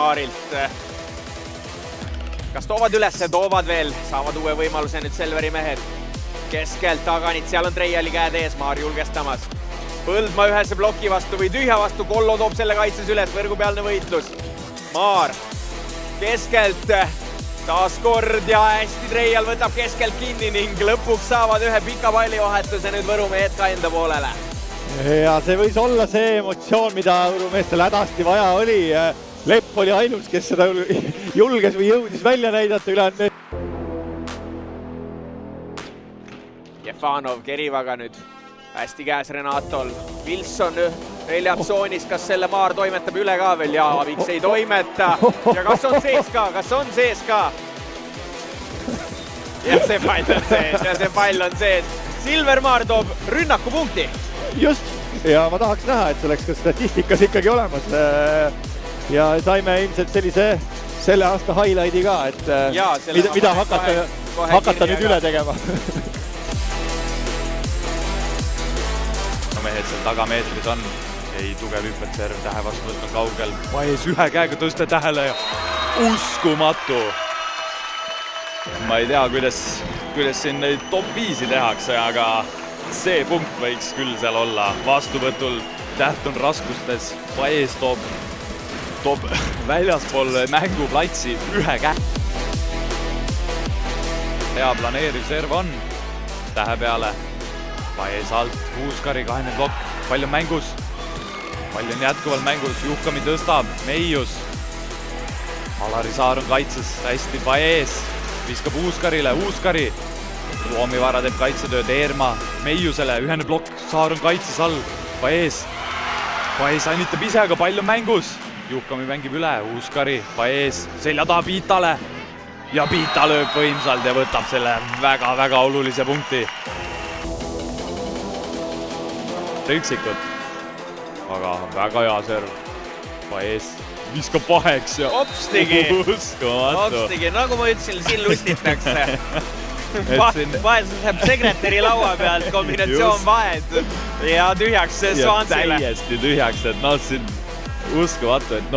Maarilt. Kas toovad ülesse? Toovad veel. Saavad uue võimaluse nüüd Selveri mehed. Keskelt Taganit, seal on Treiali käed ees, Maar julgestamas. Põldmaa ühese ploki vastu või tühja vastu, Kollo toob selle kaitses üles, võrgupealne võitlus. Maar keskelt taas kord ja hästi Treial võtab keskelt kinni ning lõpuks saavad ühe pika pallivahetuse nüüd Võrumehed ka enda poolele. Ja see võis olla see emotsioon, mida Võrumeestel hädasti vaja oli. Lepp oli ainus, kes seda julges või jõudis välja näidata üle. Jefanov Kerivaga nüüd hästi käes Renatol. Wilson reljatsoonis, kas selle Maar toimetab üle ka veel? Ja Aviks ei toimeta. Ja kas on sees ka? Kas on sees ka? Ja see pall on sees, ja see pall on sees. Silver Maar toob rünnakupunkti. Just, ja ma tahaks näha, et see oleks ka statistikas ikkagi olemas. Ja saime ilmselt sellise selle aasta highlighti ka, et mida hakata nüüd üle tegema. Mehed seal tagameetris on, ei tugev hüppetserv, tähe vastu võtnud kaugel. Paes ühe käega tõste tähele ja uskumatu. Ma ei tea, kuidas siin neid top 5 tehakse, aga see punkt võiks küll seal olla. Vastuvõtul täht on raskustes, Paes toob väljaspool mänguplatsi ühe käe. Hea planeeriv serv on tähe peale. Paes alt, Uuskari kahene plokk, pall on mängus. Pall on jätkuvalt mängus, Juhkami tõstab, Meius. Alari Saar on kaitses, hästi Paes, viskab Uuskarile, Uuskari. Ruomivara teeb kaitsetööd, Eerma, Meiusele, ühene plokk, Saar on kaitses all, Paes. Paes annitab ise, aga pall on mängus. Juhkami mängib üle, Uuskari, Paes, selja taha Piitale. Ja Piita lööb võimsalt ja võtab selle väga-väga olulise punkti. Üksikud, aga väga hea serv. Paes viskab vaheks ja Opstigi, nagu ma ütlesin, siin lustitakse. Paes läheb sekretäri laua pealt, kombinatsioon vahed ja tühjaks Svansile. Täiesti tühjaks, et siin uskumatu, et